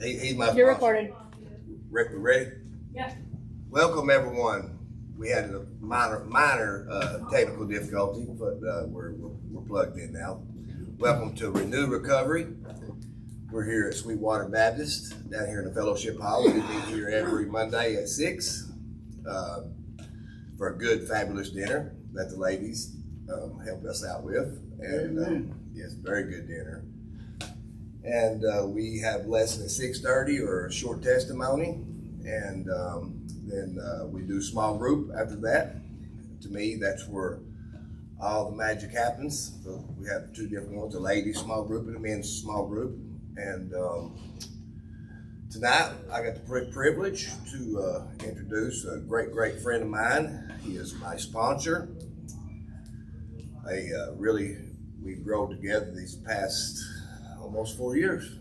He's my You're sponsor. recorded. Rick, we ready? Yeah. Welcome everyone. We had a minor technical difficulty, but we're plugged in now. Welcome to Renew Recovery. We're here at Sweetwater Baptist down here in the Fellowship Hall. We meet here every Monday at 6 for a good, fabulous dinner that the ladies help us out with. And yes, very good dinner. And we have lesson at 6:30 or a short testimony. And then we do small group after that. To me, that's where all the magic happens. So we have two different ones, a ladies small group and a men's small group. And tonight I got the privilege to introduce a great friend of mine. He is my sponsor. We've grown together these past almost 4 years.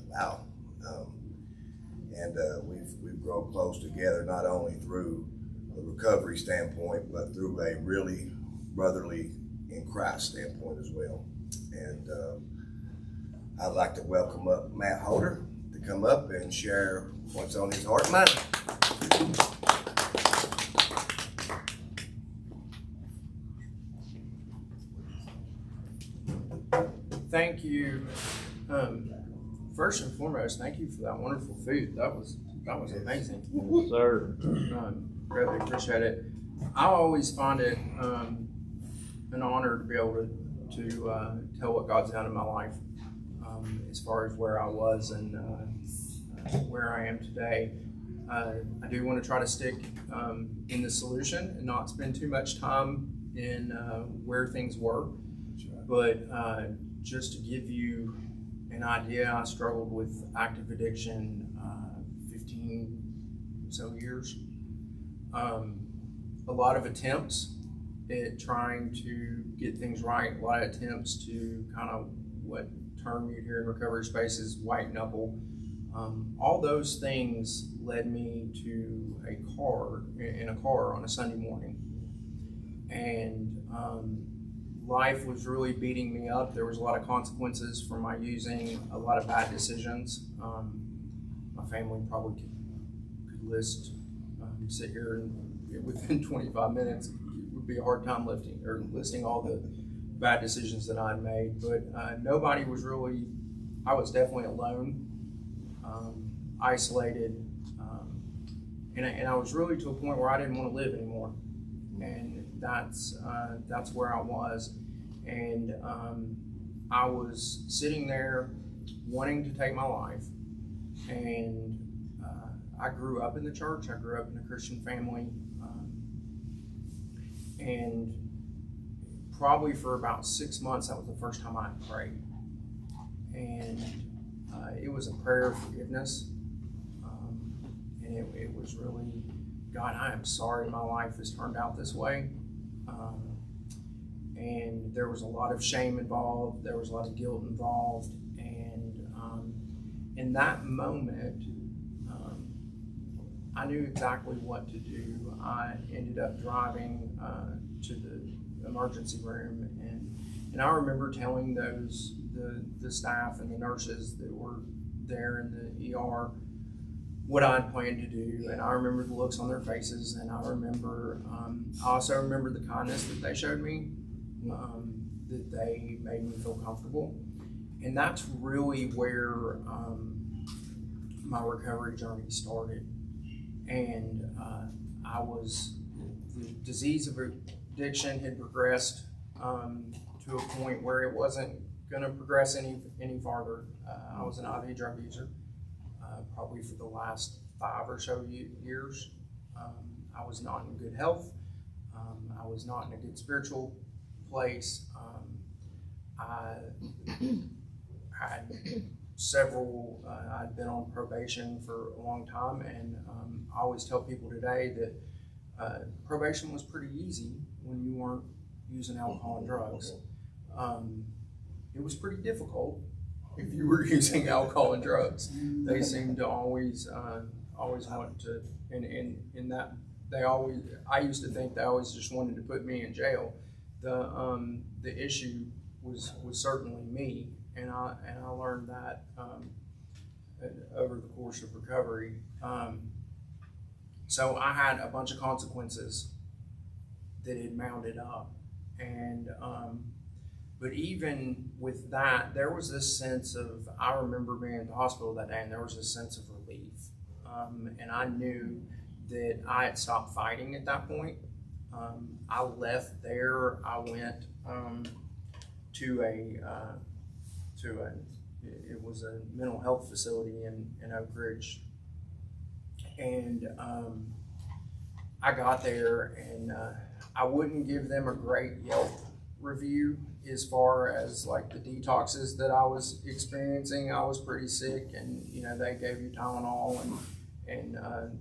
Wow. And we've grown close together, not only through a recovery standpoint, but through a really brotherly in Christ standpoint as well. And I'd like to welcome up Matt Holder to come up and share what's on his heart and mind. Thank you. First and foremost, thank you for that wonderful food. That was amazing. Yes, sir. Really appreciate it. I always find it an honor to be able to tell what God's done in my life, as far as where I was and where I am today. I do want to try to stick in the solution and not spend too much time in where things were. But just to give you an idea, I struggled with active addiction 15 so years. A lot of attempts at trying to get things right, a lot of attempts to kind of what term you hear in recovery space is white knuckle. All those things led me to a car on a Sunday morning. And life was really beating me up. There was a lot of consequences for my using, a lot of bad decisions. My family probably could list, sit here and within 25 minutes, it would be a hard time listing all the bad decisions that I'd made. But nobody was really, I was definitely alone, isolated, and I was really to a point where I didn't want to live anymore. And that's where I was. And I was sitting there wanting to take my life. And I grew up in the church. I grew up in a Christian family. And probably for about 6 months, that was the first time I prayed. And it was a prayer of forgiveness. And it was really, God, I am sorry my life has turned out this way. And there was a lot of shame involved. There was a lot of guilt involved. And in that moment, I knew exactly what to do. I ended up driving to the emergency room, and I remember telling the staff and the nurses that were there in the ER what I'd planned to do, and I remember the looks on their faces, and I also remember the kindness that they showed me, that they made me feel comfortable. And that's really where my recovery journey started. And the disease of addiction had progressed to a point where it wasn't going to progress any farther. I was an IV drug user. Probably for the last 5 or so years. I was not in good health. I was not in a good spiritual place. I had I'd been on probation for a long time, and I always tell people today that probation was pretty easy when you weren't using alcohol and drugs. It was pretty difficult if you were using alcohol and drugs. They seem to always want to, and that I used to think they always just wanted to put me in jail. The issue was certainly me, and I learned that over the course of recovery. So I had a bunch of consequences that had mounted up, and but even with that, there was this sense of, I remember being in the hospital that day, and there was this sense of relief, and I knew that I had stopped fighting at that point. I left there. I went to it was a mental health facility in Oak Ridge, and I got there, and I wouldn't give them a great Yelp review as far as like the detoxes that I was experiencing. I was pretty sick, and they gave you Tylenol, and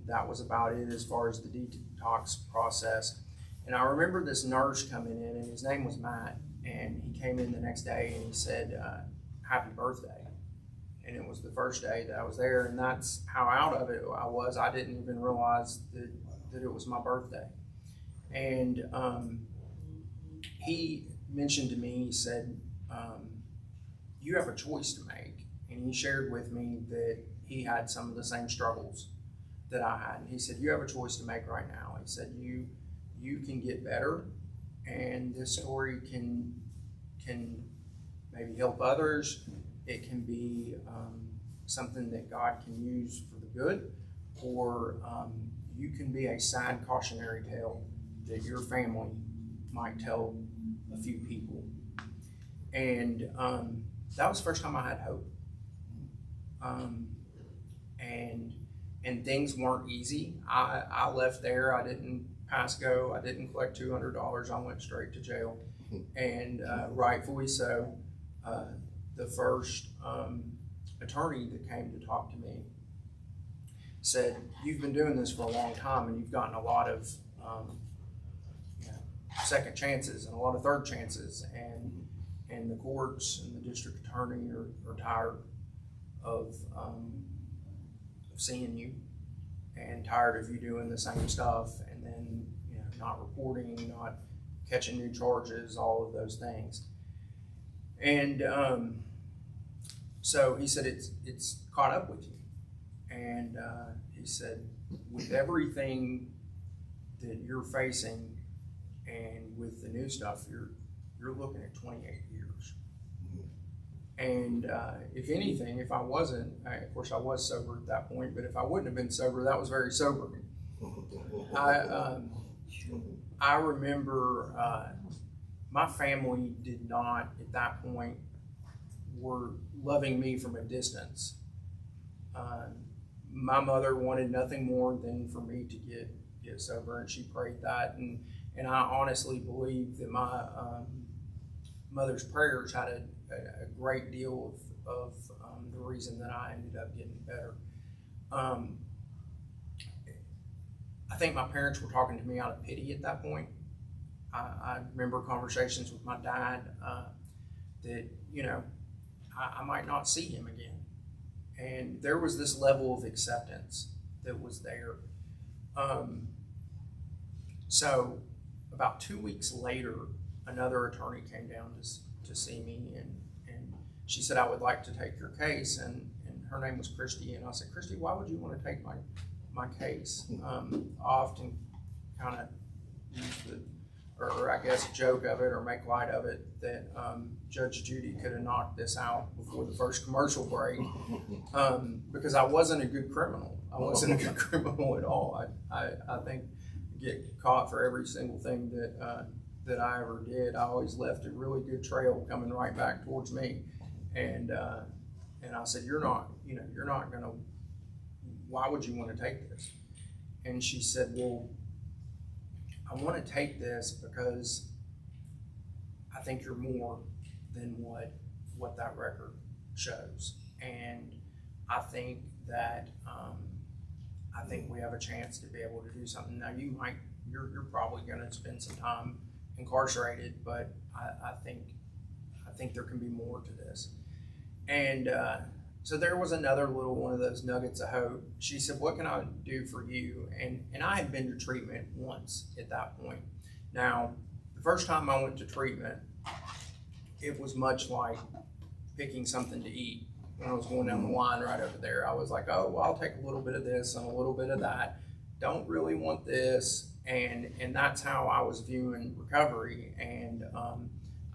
that was about it as far as the detox process. And I remember this nurse coming in, and his name was Matt, and he came in the next day and he said, "Happy birthday." And it was the first day that I was there, and that's how out of it I was. I didn't even realize that it was my birthday. And he mentioned to me, he said, "You have a choice to make." And he shared with me that he had some of the same struggles that I had. And he said, "You have a choice to make right now." He said, you can get better, and this story can maybe help others. It can be something that God can use for the good, or you can be a sad cautionary tale that your family might tell a few people. And that was the first time I had hope. And things weren't easy. I left there. I didn't pass go. I didn't collect $200. I went straight to jail, and rightfully so. The first attorney that came to talk to me said, "You've been doing this for a long time, and you've gotten a lot of second chances and a lot of third chances, and the courts and the district attorney are tired of seeing you, and tired of you doing the same stuff, and then not reporting, not catching new charges, all of those things." And so he said, it's caught up with you. And he said, with everything that you're facing and with the new stuff, you're looking at 28 years. And if anything, if I wasn't, of course I was sober at that point, but if I wouldn't have been sober, that was very sobering. I remember my family did not, at that point, were loving me from a distance. My mother wanted nothing more than for me to get sober, and she prayed that. And I honestly believe that my mother's prayers had a great deal of the reason that I ended up getting better. I think my parents were talking to me out of pity at that point. I remember conversations with my dad that, I might not see him again. And there was this level of acceptance that was there. So about 2 weeks later, another attorney came down to see me, and she said, "I would like to take your case." And her name was Christy. And I said, "Christy, why would you want to take my case?" I often kind of use or I guess joke of it or make light of it that Judge Judy could have knocked this out before the first commercial break, because I wasn't a good criminal. I wasn't a good criminal at all. I think I get caught for every single thing that I ever did. I always left a really good trail coming right back towards me. And I said, you're not gonna, why would you want to take this? And she said, well, I want to take this because I think you're more than what that record shows. And I think that, I think we have a chance to be able to do something. Now you're probably going to spend some time incarcerated, but I think there can be more to this. And so there was another little one of those nuggets of hope. She said, what can I do for you? And I had been to treatment once at that point. Now, the first time I went to treatment, it was much like picking something to eat. when I was going down the line right over there. I was like, oh, well, I'll take a little bit of this and a little bit of that. Don't really want this. And that's how I was viewing recovery. And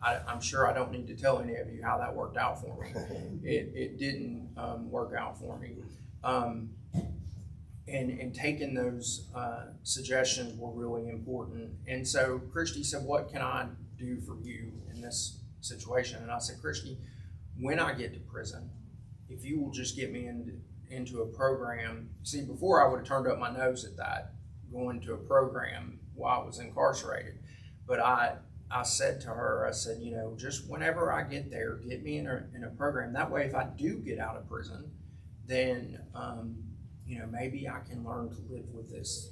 I'm sure I don't need to tell any of you how that worked out for me. It didn't work out for me. And taking those suggestions were really important. And so Christy said, what can I do for you in this situation? And I said, Christy, when I get to prison, if you will just get me into a program. See, before I would have turned up my nose at that, going to a program while I was incarcerated. But I said to her, I said, you know, just whenever I get there, get me in a program. That way, if I do get out of prison, then, you know, maybe I can learn to live with this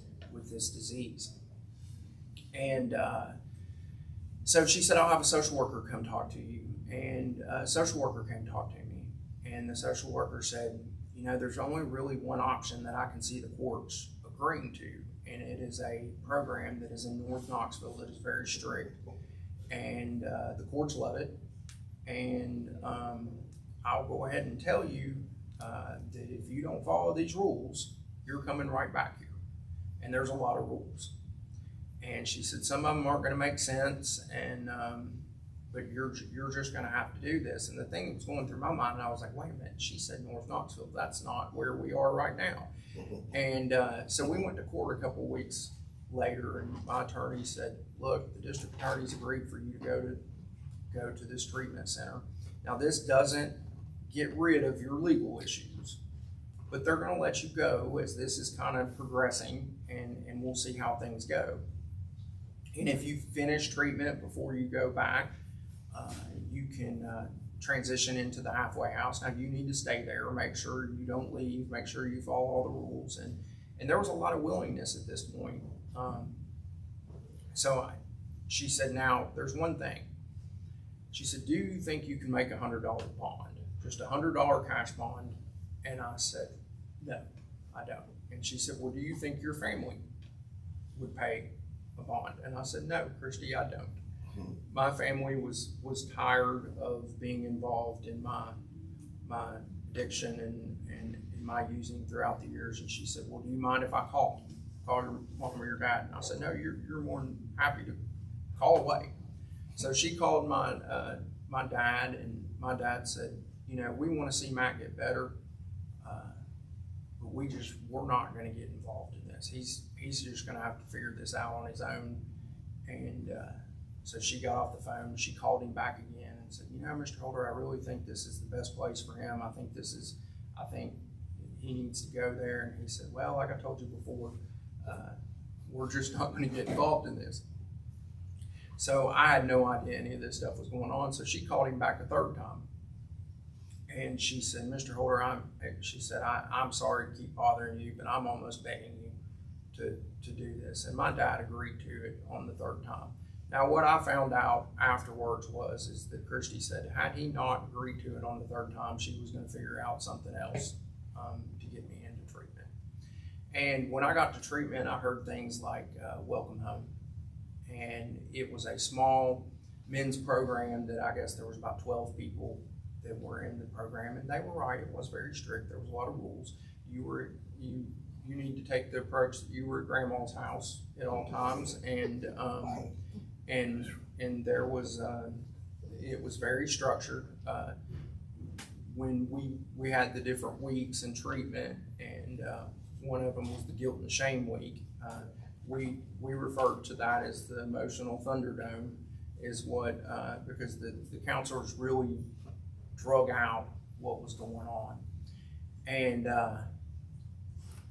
disease. And so she said, I'll have a social worker come talk to you. And a social worker came talk to me. And the social worker said, you know, there's only really one option that I can see the courts agreeing to. And it is a program that is in North Knoxville that is very strict. And the courts love it. And I'll go ahead and tell you that if you don't follow these rules, you're coming right back here. And there's a lot of rules. And she said some of them aren't going to make sense, and but you're just going to have to do this. And the thing that was going through my mind, I was like, wait a minute. She said North Knoxville. That's not where we are right now. And so we went to court a couple weeks later, and my attorney said, look, the district attorney's agreed for you to go to this treatment center. Now, this doesn't get rid of your legal issues, but they're going to let you go as this is kind of progressing, and we'll see how things go. And if you finish treatment before you go back, you can transition into the halfway house. Now, you need to stay there, make sure you don't leave, make sure you follow all the rules. And there was a lot of willingness at this point. She said, now, there's one thing. She said, do you think you can make a $100 bond? Just a $100 cash bond? And I said, no, I don't. And she said, well, do you think your family would pay a bond? And I said, no, Christy, I don't. My family was tired of being involved in my addiction and my using throughout the years. And she said, well, do you mind if I call your mom or your dad? And I said, no, you're more than happy to call away. So she called my dad, and my dad said, you know, we want to see Matt get better, but we're not going to get involved in this. He's just going to have to figure this out on his own. And so she got off the phone. She called him back again and said, you know, Mr. Holder, I really think this is the best place for him. I think he needs to go there. And he said, well, like I told you before, we're just not going to get involved in this. So I had no idea any of this stuff was going on. So she called him back a third time. And she said, Mr. Holder, I'm sorry to keep bothering you, but I'm almost begging you to do this. And my dad agreed to it on the third time. Now, what I found out afterwards is that Christy said, had he not agreed to it on the third time, she was going to figure out something else to get me into treatment. And when I got to treatment, I heard things like welcome home. And it was a small men's program that I guess there was about 12 people that were in the program, and they were right. It was very strict. There was a lot of rules. You need to take the approach that you were at grandma's house at all times, and there was it was very structured. When we had the different weeks in treatment, and one of them was the guilt and shame week. We referred to that as the emotional Thunderdome, is what because the counselors really drug out what was going on, and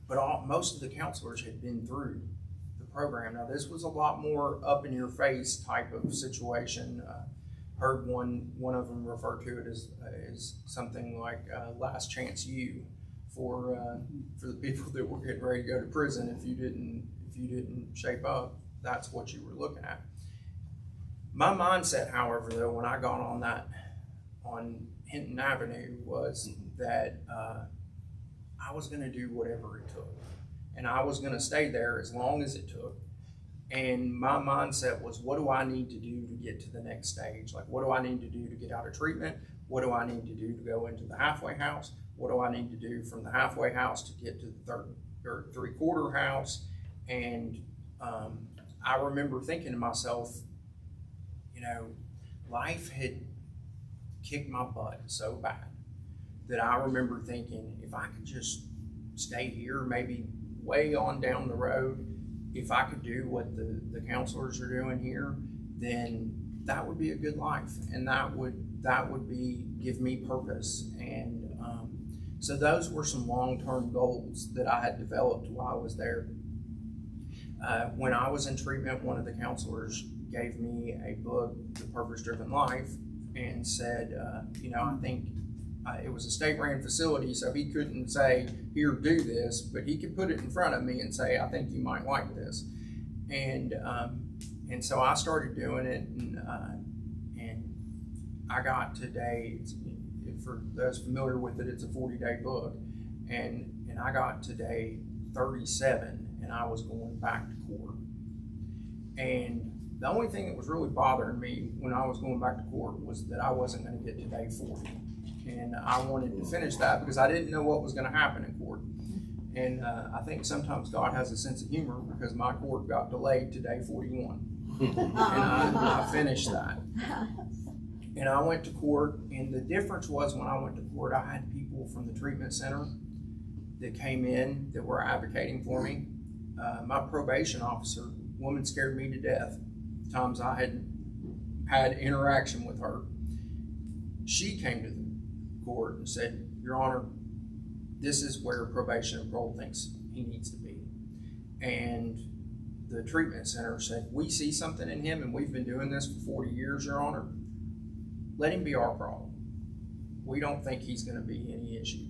but most of the counselors had been through the program. Now, this was a lot more up in your face type of situation. Heard one of them refer to it as something like Last Chance U for the people that were getting ready to go to prison. If you didn't shape up, that's what you were looking at. My mindset, however, though, when I got on Hinton Avenue was that I was going to do whatever it took, and I was going to stay there as long as it took. And my mindset was, what do I need to do to get to the next stage? Like, what do I need to do to get out of treatment? What do I need to do to go into the halfway house? What do I need to do from the halfway house to get to the third or three-quarter house? And I remember thinking to myself, you know, life had kicked my butt so bad that I remember thinking, if I could just stay here, maybe way on down the road, if I could do what the counselors are doing here, then that would be a good life, and that would be give me purpose. And so those were some long-term goals that I had developed while I was there. When I was in treatment, one of the counselors gave me a book, The Purpose-Driven Life, and said, you know, I think it was a state-ran facility, so he couldn't say, here, do this, but he could put it in front of me and say, I think you might like this. And so I started doing it, and I got today, for those familiar with it, it's a 40-day book, and I got today 37, and I was going back to court. And the only thing that was really bothering me when I was going back to court was that I wasn't going to get to day 40. And I wanted to finish that because I didn't know what was going to happen in court. And I think sometimes God has a sense of humor, because my court got delayed to day 41. And I finished that. And I went to court, and the difference was when I went to court, I had people from the treatment center that came in that were advocating for me. My probation officer, woman scared me to death, times I had interaction with her. She came to the court and said, Your Honor, this is where probation and parole thinks he needs to be. And the treatment center said, we see something in him, and we've been doing this for 40 years, Your Honor. Let him be our problem. We don't think he's going to be any issue.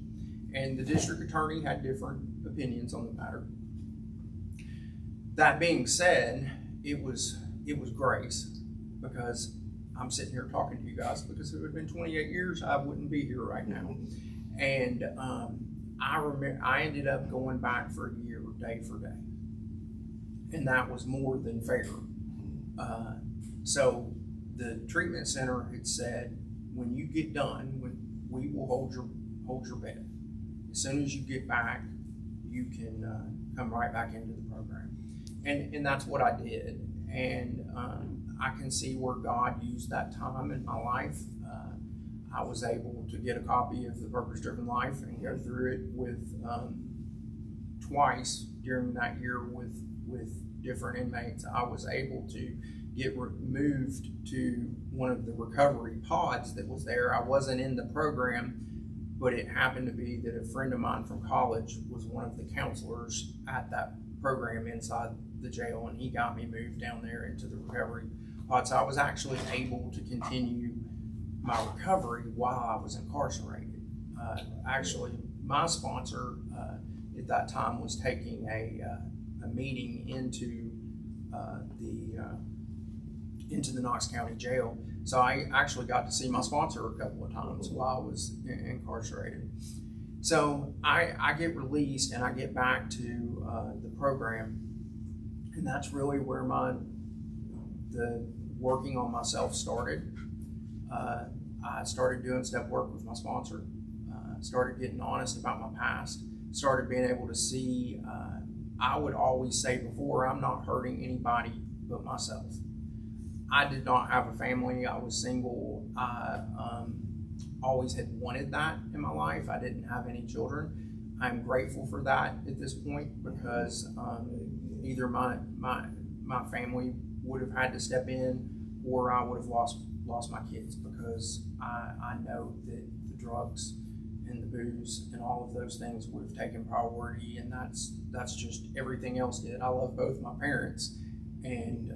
And the district attorney had different opinions on the matter. That being said, it was grace, because I'm sitting here talking to you guys, because if it had been 28 years, I wouldn't be here right now. And I remember I ended up going back for a year, day for day, and that was more than fair. So the treatment center had said, when you get done, we will hold your bed. As soon as you get back, you can come right back into the program. And that's what I did. And I can see where God used that time in my life. I was able to get a copy of The Purpose-Driven Life and go through it with twice during that year with different inmates. I was able to get moved to one of the recovery pods that was there. I wasn't in the program, but it happened to be that a friend of mine from college was one of the counselors at that program inside the jail, and he got me moved down there into the recovery pod. So I was actually able to continue my recovery while I was incarcerated. Actually, my sponsor at that time was taking a meeting into the Knox County Jail. So I actually got to see my sponsor a couple of times while I was incarcerated. So I get released and I get back to the program, and that's really where the working on myself started. I started doing step work with my sponsor, started getting honest about my past, started being able to see, I would always say before, I'm not hurting anybody but myself. I did not have a family. I was single. I always had wanted that in my life. I didn't have any children. I'm grateful for that at this point, because either my family would have had to step in, or I would have lost my kids, because I know that the drugs and the booze and all of those things would have taken priority, and that's just everything else did. I love both my parents, and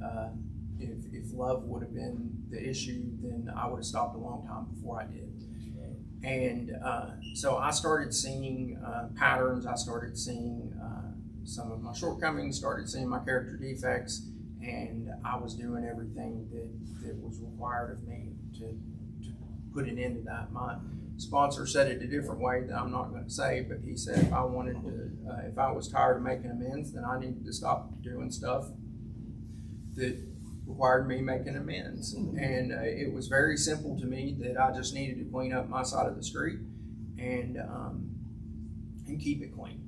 if love would have been the issue, then I would have stopped a long time before I did. And so I started seeing patterns. I started seeing some of my shortcomings, started seeing my character defects, and I was doing everything that was required of me to put an end to that. My sponsor said it a different way that I'm not going to say, but he said if I was tired of making amends, then I needed to stop doing stuff that required me making amends. And it was very simple to me that I just needed to clean up my side of the street and keep it clean.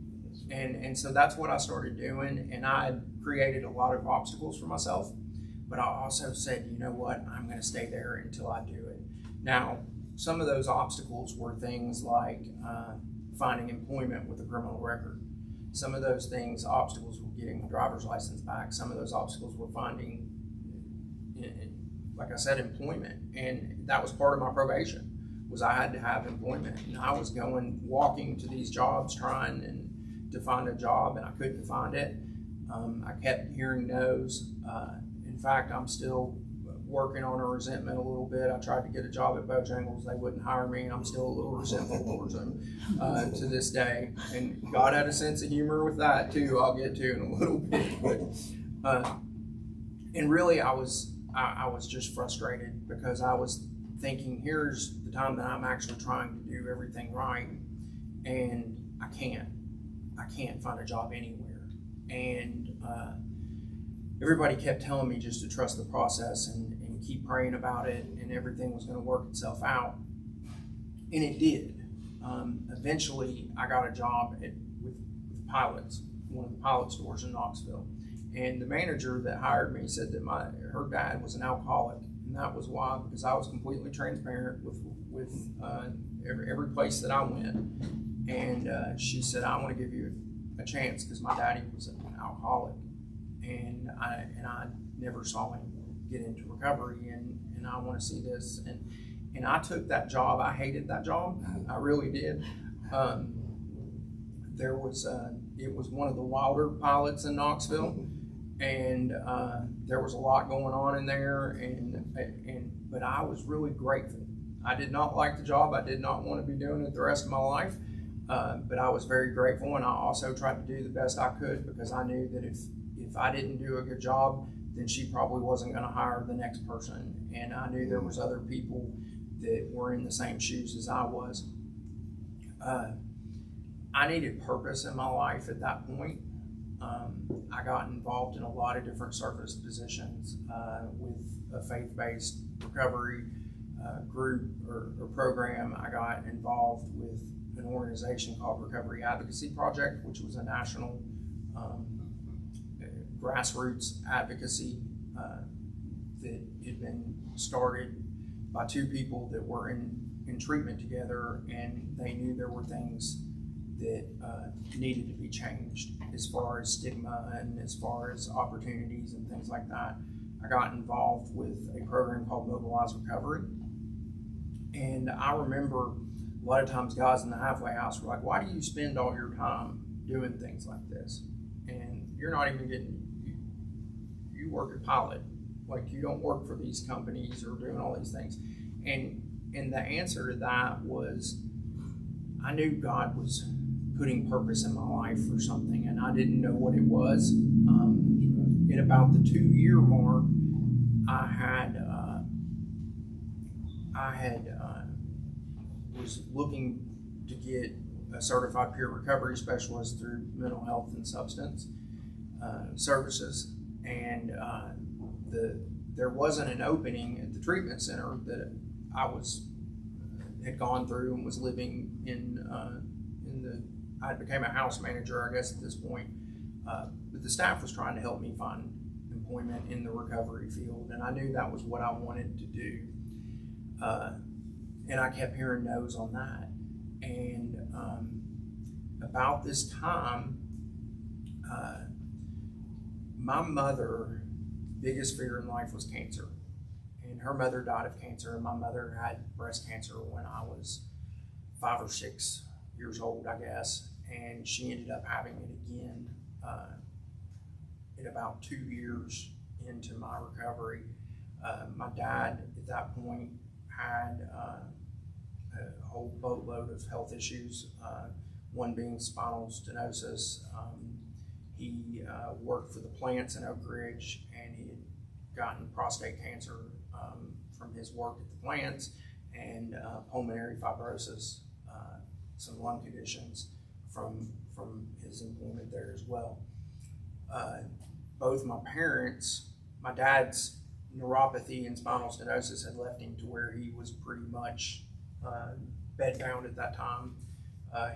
And so that's what I started doing. And I had created a lot of obstacles for myself, but I also said, you know what, I'm going to stay there until I do it. Now, some of those obstacles were things like finding employment with a criminal record. Some of those obstacles were getting my driver's license back. Some of those obstacles were finding, like I said, employment. And that was part of my probation, was I had to have employment. And I was walking to these jobs trying to find a job, and I couldn't find it. I kept hearing no's. In fact, I'm still working on a resentment a little bit. I tried to get a job at Bojangles. They wouldn't hire me, and I'm still a little resentful towards them to this day. And God had a sense of humor with that too. I'll get to in a little bit. But and really, I was just frustrated because I was thinking, here's the time that I'm actually trying to do everything right, and I can't find a job anywhere. And everybody kept telling me just to trust the process and keep praying about it, and everything was going to work itself out. And it did. Eventually, I got a job with Pilots, one of the Pilot stores in Knoxville. And the manager that hired me said that her dad was an alcoholic, and that was why, because I was completely transparent with every place that I went. And she said, I want to give you a chance because my daddy was an alcoholic, and I never saw him get into recovery, and I want to see this. And I took that job. I hated that job. I really did. It was one of the wilder Pilots in Knoxville, and there was a lot going on in there, but I was really grateful. I did not like the job. I did not want to be doing it the rest of my life. But I was very grateful, and I also tried to do the best I could because I knew that if I didn't do a good job, then she probably wasn't going to hire the next person. And I knew there was other people that were in the same shoes as I was. I needed purpose in my life at that point. I got involved in a lot of different service positions with a faith-based recovery group or program. I got involved with an organization called Recovery Advocacy Project, which was a national grassroots advocacy that had been started by two people that were in treatment together, and they knew there were things that needed to be changed as far as stigma and as far as opportunities and things like that. I got involved with a program called Mobilize Recovery, and I remember a lot of times guys in the halfway house were like, why do you spend all your time doing things like this? And you're not even you work at Pilot. Like, you don't work for these companies or doing all these things. And the answer to that was, I knew God was putting purpose in my life for something, and I didn't know what it was. In about the 2-year mark, was looking to get a certified peer recovery specialist through mental health and substance services, and there wasn't an opening at the treatment center that I had gone through and was living in I became a house manager, I guess, at this point. But the staff was trying to help me find employment in the recovery field, and I knew that was what I wanted to do. And I kept hearing no's on that. And about this time, my mother, biggest fear in life was cancer. And her mother died of cancer, and my mother had breast cancer when I was 5 or 6 years old, I guess. And she ended up having it again in about 2 years into my recovery. My dad at that point had a whole boatload of health issues, one being spinal stenosis. He worked for the plants in Oak Ridge, and he had gotten prostate cancer from his work at the plants, and pulmonary fibrosis, some lung conditions from his employment there as well. Both my parents, my dad's neuropathy and spinal stenosis had left him to where he was pretty much bedbound at that time.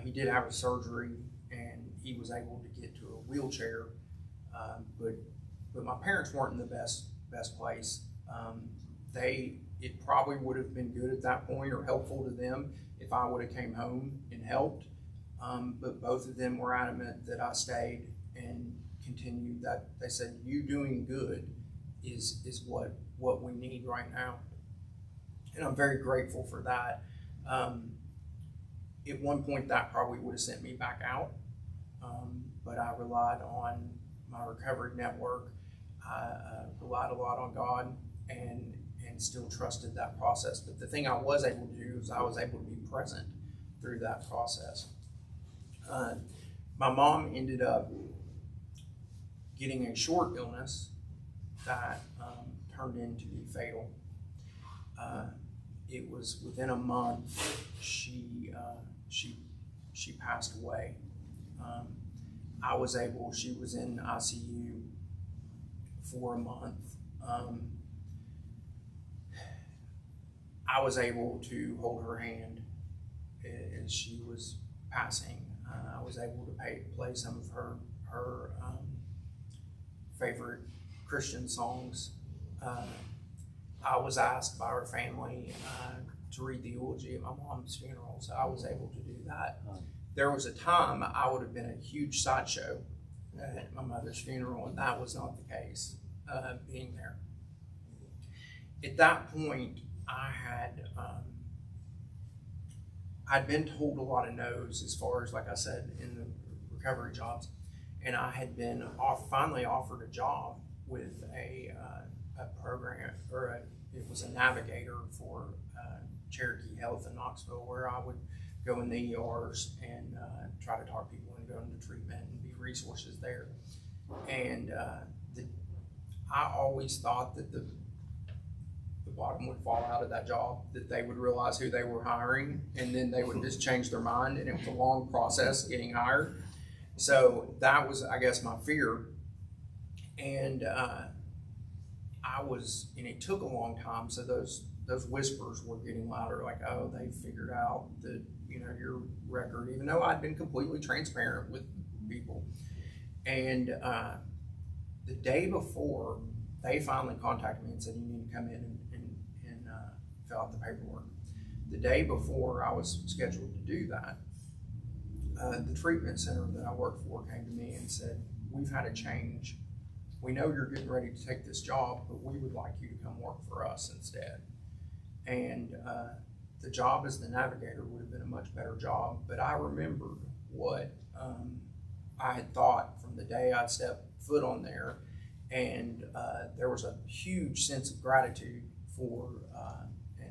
He did have a surgery, and he was able to get to a wheelchair, but my parents weren't in the best place. It probably would have been good at that point, or helpful to them, if I would have came home and helped. But both of them were adamant that I stayed and continued. That they said, you doing good is what we need right now. And I'm very grateful for that. At one point that probably would have sent me back out. But I relied on my recovery network. I relied a lot on God, and still trusted that process. But the thing I was able to do is I was able to be present through that process. My mom ended up getting a short illness that turned into be fatal. It was within a month she passed away. She was in ICU for a month. I was able to hold her hand as she was passing. I was able to play some of her favorite Christian songs. I was asked by her family to read the eulogy at my mom's funeral, so I was able to do that. There was a time I would have been a huge sideshow at my mother's funeral, and that was not the case, being there. At that point, I'd been told a lot of no's as far as, like I said, in the recovery jobs, and I had been finally offered a job with a program, it was a navigator for Cherokee Health in Knoxville, where I would go in the ERs and try to talk people into going to treatment and be resources there. And I always thought that the bottom would fall out of that job, that they would realize who they were hiring, and then they would just change their mind, and it was a long process getting hired. So that was, I guess, my fear. And it took a long time, so those whispers were getting louder, like, oh, they figured out that, your record, even though I'd been completely transparent with people. And the day before, they finally contacted me and said, you need to come in and fill out the paperwork. The day before I was scheduled to do that, the treatment center that I worked for came to me and said, we've had a change. We know you're getting ready to take this job, but we would like you to come work for us instead. And the job as the navigator would have been a much better job, but I remembered what I had thought from the day I'd stepped foot on there, and there was a huge sense of gratitude for,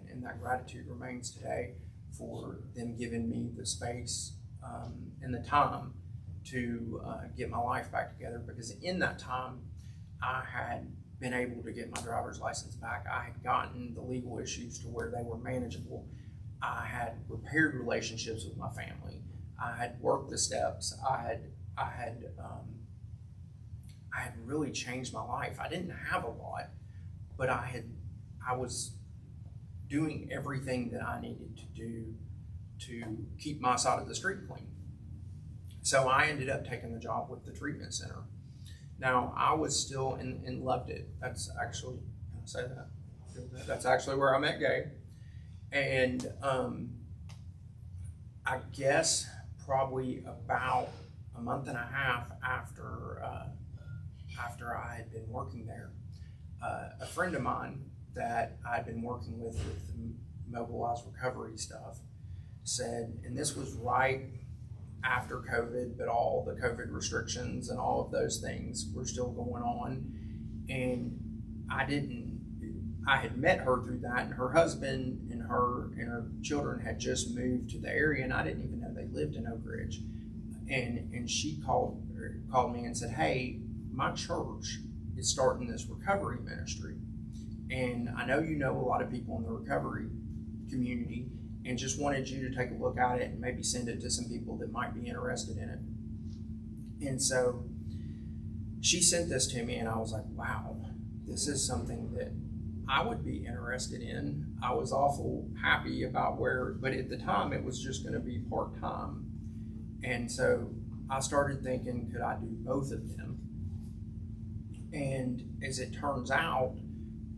and that gratitude remains today, for them giving me the space and the time to get my life back together, because in that time, I had been able to get my driver's license back. I had gotten the legal issues to where they were manageable. I had repaired relationships with my family. I had worked the steps. I had really changed my life. I didn't have a lot, but I was doing everything that I needed to do to keep my side of the street clean. So I ended up taking the job with the treatment center. Now, I was still and loved it. That's actually, can I say that? That's actually where I met Gabe. And I guess probably about a month and a half after I had been working there, a friend of mine that I'd been working with the mobilized recovery stuff said, and this was right after COVID, but all the COVID restrictions and all of those things were still going on. And I had met her through that, and her husband and her children had just moved to the area, and I didn't even know they lived in Oak Ridge. And she called me and said, hey, my church is starting this recovery ministry. And I know you know a lot of people in the recovery community, and just wanted you to take a look at it and maybe send it to some people that might be interested in it. And so she sent this to me, and I was like, wow, this is something that I would be interested in. I was awful happy about but at the time it was just going to be part-time. And so I started thinking, could I do both of them? And as it turns out,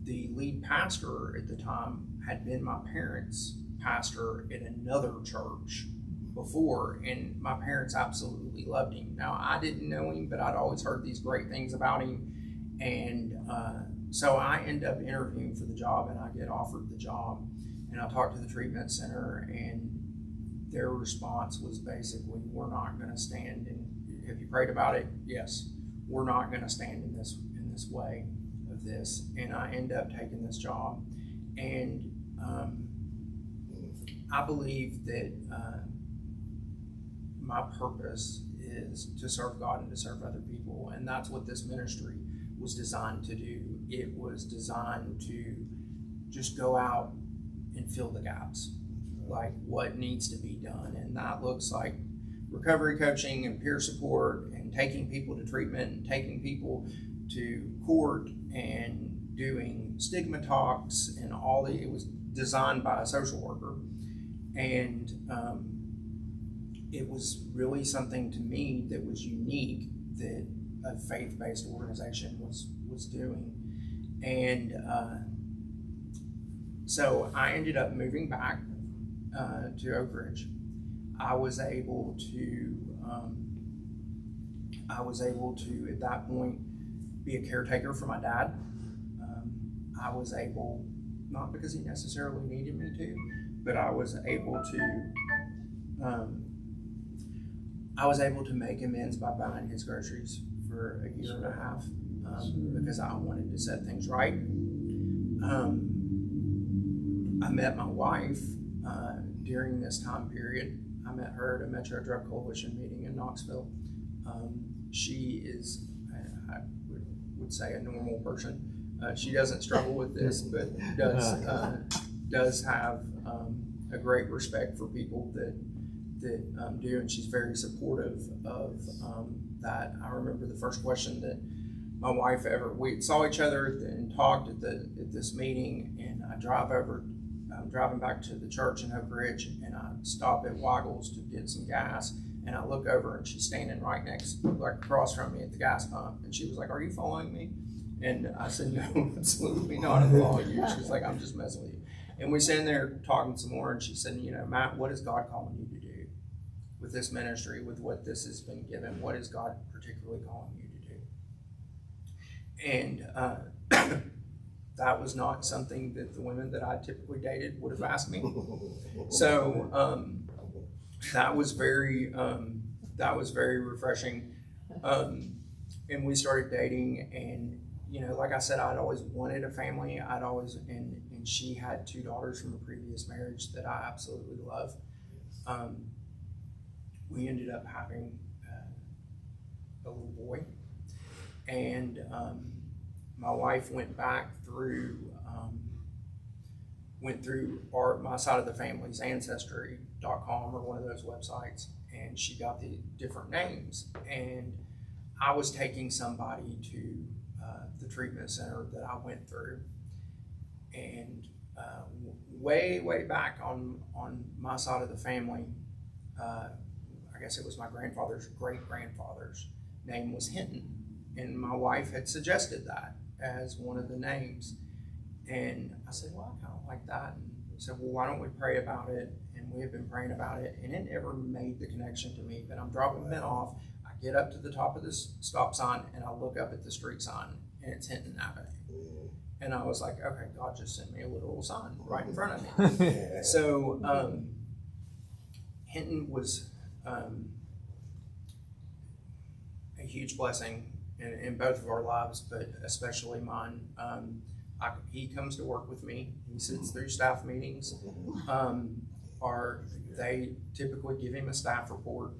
the lead pastor at the time had been my parents' pastor at another church before, and my parents absolutely loved him. Now, I didn't know him, but I'd always heard these great things about him. And so I end up interviewing for the job, and I get offered the job. And I talked to the treatment center, and their response was basically, we're not going to stand in, have you prayed about it? Yes. We're not going to stand in this way of this. And I end up taking this job. And I believe that my purpose is to serve God and to serve other people. And that's what this ministry was designed to do. It was designed to just go out and fill the gaps, like what needs to be done. And that looks like recovery coaching and peer support and taking people to treatment and taking people to court and doing stigma talks and it was designed by a social worker. And it was really something to me that was unique that a faith-based organization was doing. And so I ended up moving back to Oak Ridge. I was able to at that point be a caretaker for my dad. I was able, not because he necessarily needed me to, but I was able to make amends by buying his groceries for a year and a half because I wanted to set things right. I met my wife during this time period. I met her at a Metro Drug Coalition meeting in Knoxville. She is, I would say, a normal person. She doesn't struggle with this, but does have a great respect for people that do, and she's very supportive of that. I remember the first question that my wife we saw each other and talked at this meeting, and I'm driving back to the church in Oak Ridge, and I stop at Weigel's to get some gas, and I look over and she's standing right across from me at the gas pump, and she was like, "Are you following me?" And I said, "No, absolutely not. I'm following you." She's like, "I'm just messing with you." And we sat in there talking some more, and she said, "Matt, what is God calling you to do with this ministry, with what this has been given? What is God particularly calling you to do?" And that was not something that the women that I typically dated would have asked me. So that was very refreshing. And we started dating, and like I said, I'd always wanted a family. And she had 2 daughters from a previous marriage that I absolutely love. We ended up having a little boy, and my wife went through my side of the family's ancestry.com or one of those websites, and she got the different names. And I was taking somebody to the treatment center that I went through, and way back on my side of the family, I guess it was my grandfather's great-grandfather's name was Hinton, and my wife had suggested that as one of the names. And I said, "Well, I kind of like that." And said, "Well, why don't we pray about it?" And we have been praying about it, and it never made the connection to me. But I'm dropping Ben off. I get up to the top of this stop sign, and I look up at the street sign, and it's Hinton Avenue. And I was like, okay, God just sent me a literal sign right in front of me. So Hinton was a huge blessing in both of our lives, but especially mine. He comes to work with me. He sits through staff meetings. They typically give him a staff report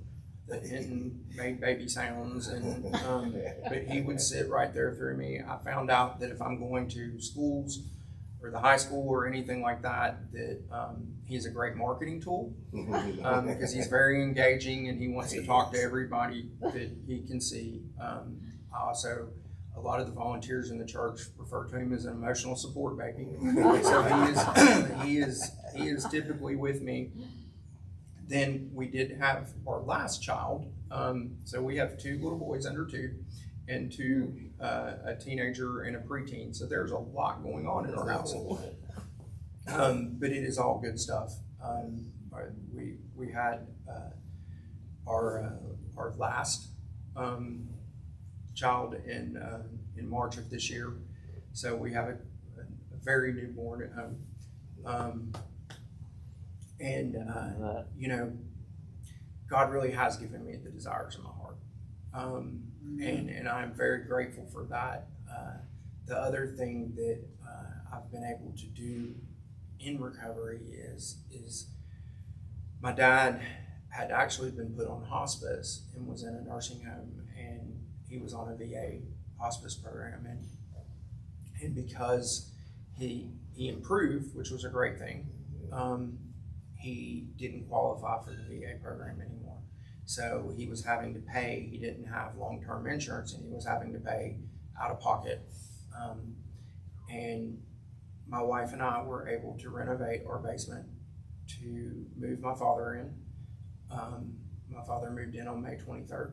that Hinton made baby sounds, and but he would sit right there through me. I found out that if I'm going to schools or the high school or anything like that, he's a great marketing tool because he's very engaging and he wants to talk to everybody that he can see. I also a lot of the volunteers in the church refer to him as an emotional support baby. So he is typically with me. Then we did have our last child. So we have 2 little boys under 2 and 2, a teenager and a preteen. So there's a lot going on in our house. But it is all good stuff. We had our last child in March of this year, so we have a very newborn at home. You know, God really has given me the desires of my heart, and I'm very grateful for that. The other thing that I've been able to do in recovery is my dad had actually been put on hospice and was in a nursing home, and he was on a VA hospice program, and because he improved, which was a great thing, he didn't qualify for the VA program anymore. So he was having to pay, he didn't have long-term insurance, and he was having to pay out of pocket. And my wife and I were able to renovate our basement to move my father in. My father moved in on May 23rd.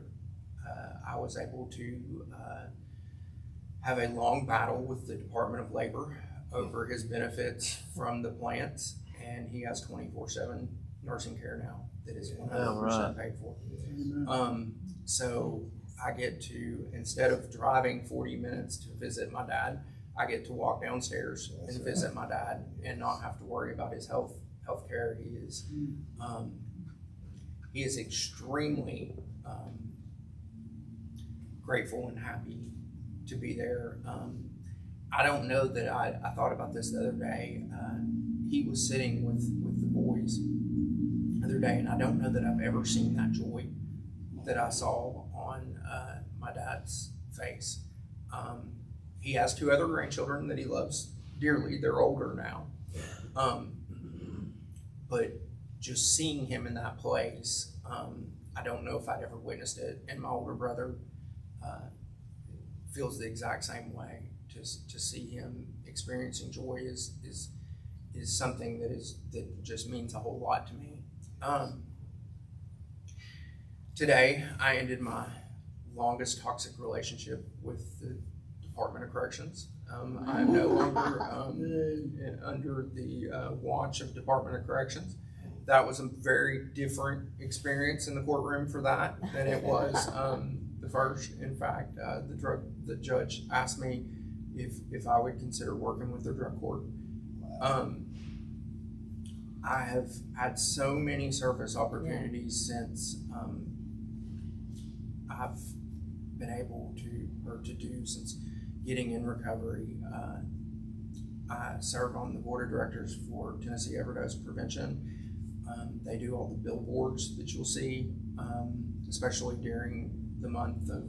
I was able to have a long battle with the Department of Labor over his benefits from the plants, and he has 24/7 nursing care now that is 100% paid for. So I get to, instead of driving 40 minutes to visit my dad, I get to walk downstairs and visit my dad and not have to worry about his health care. He is extremely grateful and happy to be there. I don't know that I thought about this the other day. He was sitting with the boys the other day, and I don't know that I've ever seen that joy that I saw on my dad's face. He has 2 other grandchildren that he loves dearly. They're older now. But just seeing him in that place, I don't know if I'd ever witnessed it. And my older brother feels the exact same way. To see him experiencing joy is something that just means a whole lot to me. Today, I ended my longest toxic relationship with the Department of Corrections. I'm no longer under the watch of Department of Corrections. That was a very different experience in the courtroom for that than it was the first. In fact, the judge asked me if I would consider working with the drug court. I have had so many service opportunities since I've been able to do since getting in recovery. I serve on the board of directors for Tennessee Overdose Prevention. They do all the billboards that you'll see, especially during the month of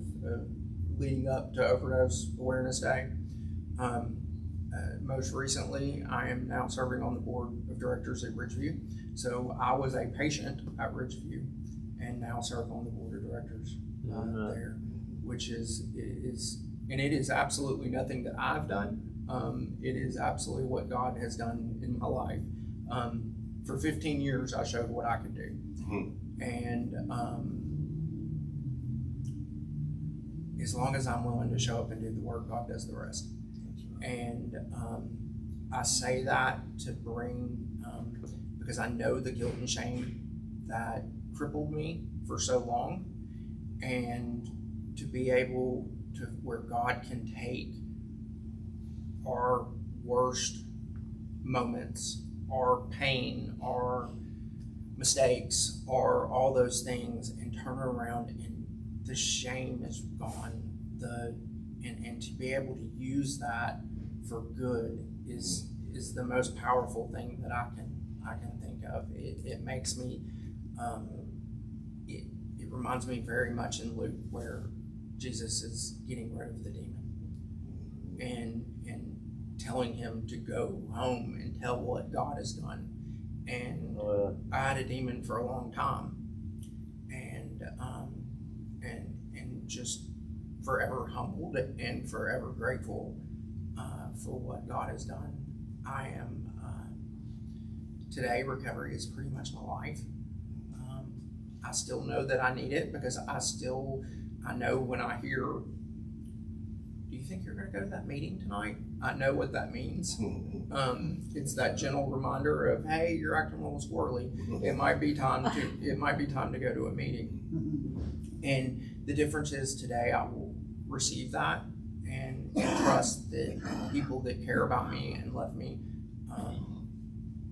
leading up to Overdose Awareness Day. Most recently, I am now serving on the board of directors at Ridgeview. So I was a patient at Ridgeview and now serve on the board of directors there, which is and it is absolutely nothing that I've done. It is absolutely what God has done in my life. For 15 years, I showed what I could do. And as long as I'm willing to show up and do the work, God does the rest. And I say that to bring, because I know the guilt and shame that crippled me for so long, and to be able to, where God can take our worst moments, our pain, our mistakes, or all those things, and turn around and the shame is gone. And to be able to use that for good is the most powerful thing that I can think of. It makes me it reminds me very much in Luke where Jesus is getting rid of the demon and telling him to go home and tell what God has done. And I had a demon for a long time, and just forever humbled and forever grateful for what God has done. I am, today recovery is pretty much my life. I still know that I need it because I know when I hear, do you think you're going to go to that meeting tonight? I know what that means. It's that gentle reminder of, hey, you're acting a little squirrely. It might be time to go to a meeting. And the difference is today I will receive that and trust that people that care about me and love me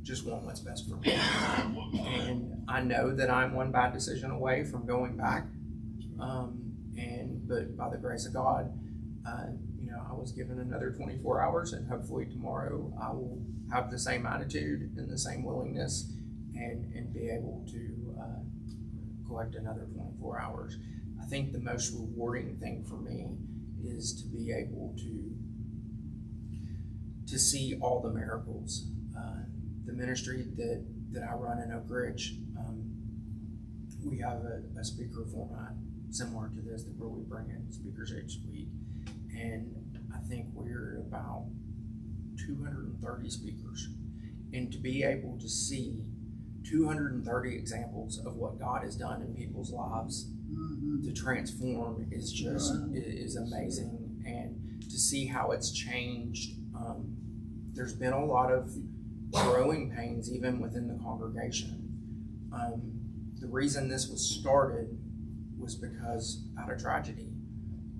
just want what's best for me. And I know that I'm one bad decision away from going back. But by the grace of God, I was given another 24 hours, and hopefully tomorrow I will have the same attitude and the same willingness and be able to collect another 24 hours. I think the most rewarding thing for me is to be able to see all the miracles. The ministry that I run in Oak Ridge, we have a speaker format similar to this, where we bring in speakers each week, and I think we're about 230 speakers, and to be able to see 230 examples of what God has done in people's lives to transform is amazing, and to see how it's changed. There's been a lot of growing pains even within the congregation. The reason this was started was because out of tragedy,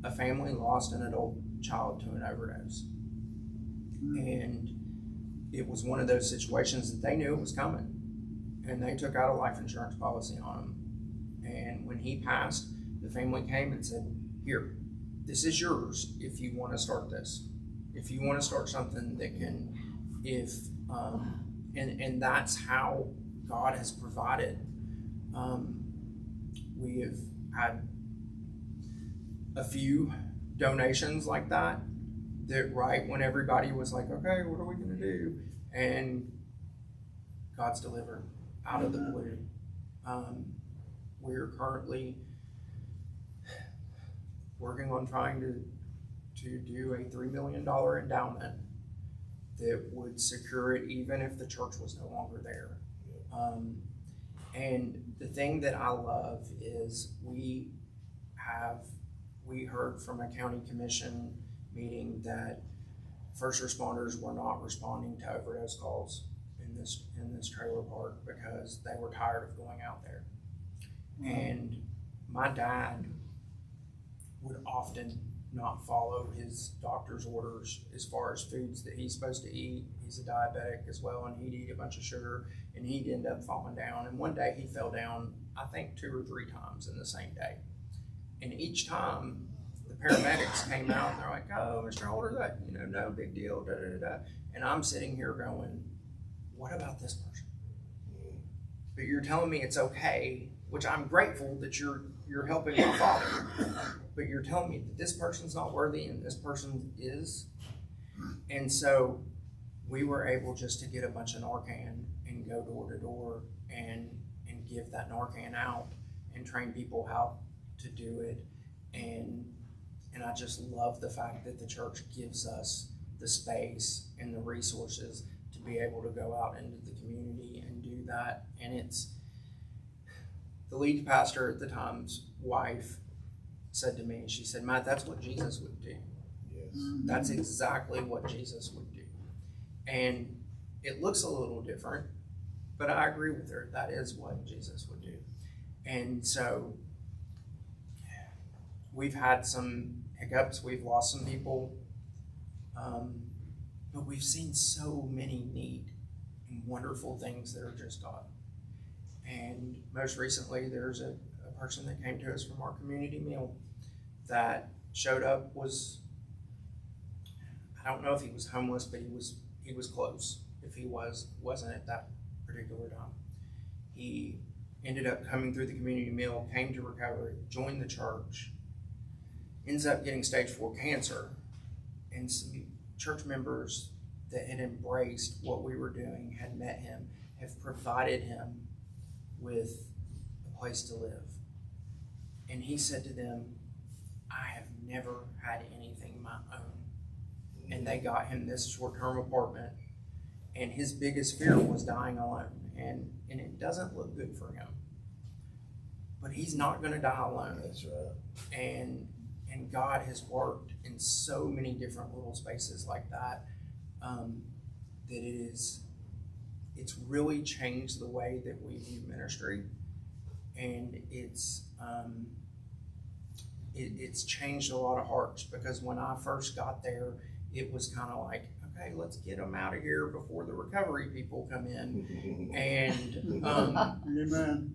a family lost an adult child to an overdose. And it was one of those situations that they knew it was coming, and they took out a life insurance policy on him. And when he passed, the family came and said, here, this is yours if you want to start this. If you want to start something that can, and that's how God has provided. We have had a few donations like that right when everybody was like, okay, what are we going to do? And God's delivered out of the blue. We're currently working on trying to do a $3 million endowment that would secure it even if the church was no longer there. And the thing that I love is we heard from a county commission meeting that first responders were not responding to overdose calls in this trailer park because they were tired of going out there. And my dad would often not follow his doctor's orders as far as foods that he's supposed to eat. He's a diabetic as well, and he'd eat a bunch of sugar, and he'd end up falling down. And one day he fell down, I think 2 or 3 times in the same day. And each time the paramedics came out and they're like, oh, Mr. Holder, that, no big deal, da, da, da. And I'm sitting here going, what about this person? But you're telling me it's okay, which I'm grateful that you're helping my father. But you're telling me that this person's not worthy and this person is. And so we were able just to get a bunch of Narcan and go door to door and give that Narcan out and train people how to do it. And I just love the fact that the church gives us the space and the resources to be able to go out into the community and do that. And it's the lead pastor at the time's wife said to me, she said, Matt, that's what Jesus would do. Yes. That's exactly what Jesus would do. And it looks a little different, but I agree with her. That is what Jesus would do. And so we've had some hiccups. We've lost some people. But we've seen so many neat and wonderful things that are just done. And most recently, there's a person that came to us from our community meal that showed up I don't know if he was homeless, but he was close. If he wasn't at that particular time. He ended up coming through the community meal, came to recovery, joined the church, ends up getting stage 4 cancer, and some church members that had embraced what we were doing, had met him, have provided him with a place to live. And he said to them, I have never had anything of my own. And they got him this short-term apartment, and his biggest fear was dying alone. And it doesn't look good for him. But he's not gonna die alone. That's right. And God has worked in so many different little spaces like that, that it's really changed the way that we view ministry. And it's changed a lot of hearts, because when I first got there, it was kind of like, okay, let's get them out of here before the recovery people come in. And Amen.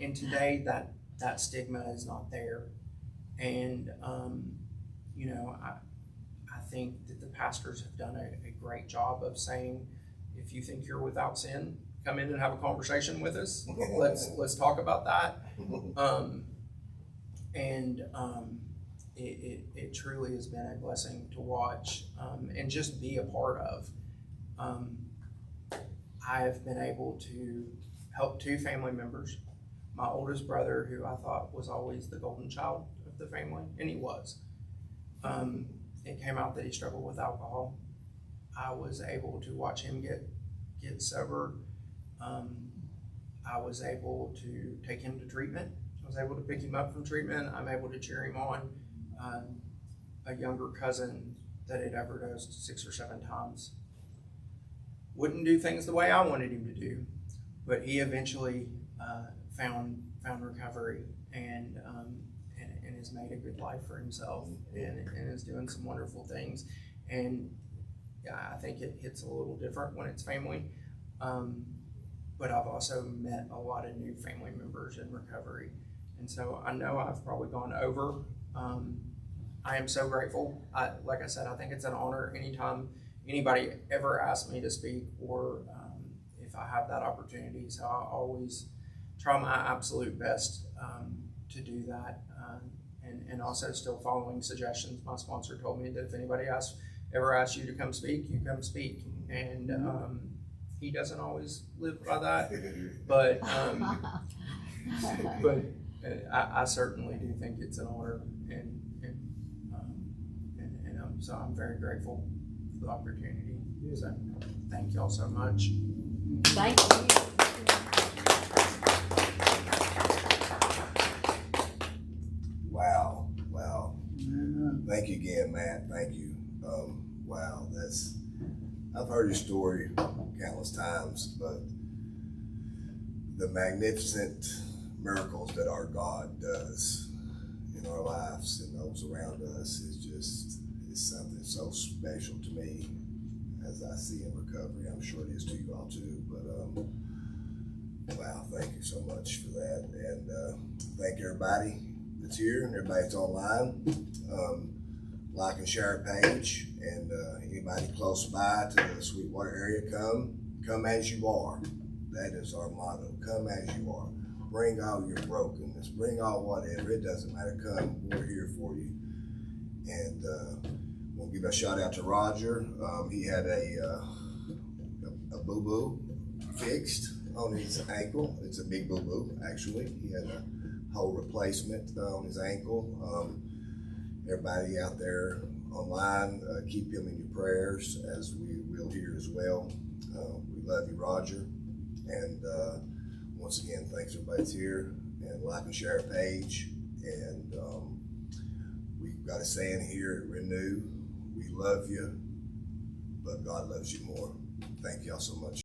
and today that stigma is not there. And you know, I think that the pastors have done a great job of saying, if you think you're without sin, come in and have a conversation with us. Let's talk about that. It truly has been a blessing to watch, and just be a part of. I have been able to help 2 family members. My oldest brother, who I thought was always the golden child of the family, and he was. It came out that he struggled with alcohol. I was able to watch him get sober. I was able to take him to treatment. I was able to pick him up from treatment. I'm able to cheer him on. A younger cousin that had overdosed 6 or 7 times wouldn't do things the way I wanted him to do, but he eventually found recovery and has made a good life for himself, and is doing some wonderful things. And I think it hits a little different when it's family. But I've also met a lot of new family members in recovery. And so I know I've probably gone over. I am so grateful. Like I said, I think it's an honor anytime anybody ever asks me to speak, or if I have that opportunity. So I always try my absolute best to do that. And also still following suggestions. My sponsor told me that if anybody ever asks you to come speak, you come speak. And he doesn't always live by that, but I certainly do think it's an honor, and so I'm very grateful for the opportunity. So thank y'all so much. Thank you. Wow. Amen. Thank you again, Matt. Thank you. Wow, I've heard your story countless times, but the magnificent miracles that our God does in our lives and those around us is something so special to me, as I see in recovery. I'm sure it is to you all too, but wow, thank you so much for that. And thank everybody that's here and everybody that's online. Like and share our page, and anybody close by to the Sweetwater area, come as you are. That is our motto. Come as you are. Bring all your brokenness. Bring all whatever. It doesn't matter. Come. We're here for you. And we'll give a shout out to Roger. He had a boo-boo fixed on his ankle. It's a big boo-boo, actually. He had a whole replacement on his ankle. Everybody out there online, keep him in your prayers, as we will here as well. We love you, Roger. And once again, thanks everybody's here, and like and share our page. And we've got a saying here at Renew: we love you, but God loves you more. Thank y'all so much.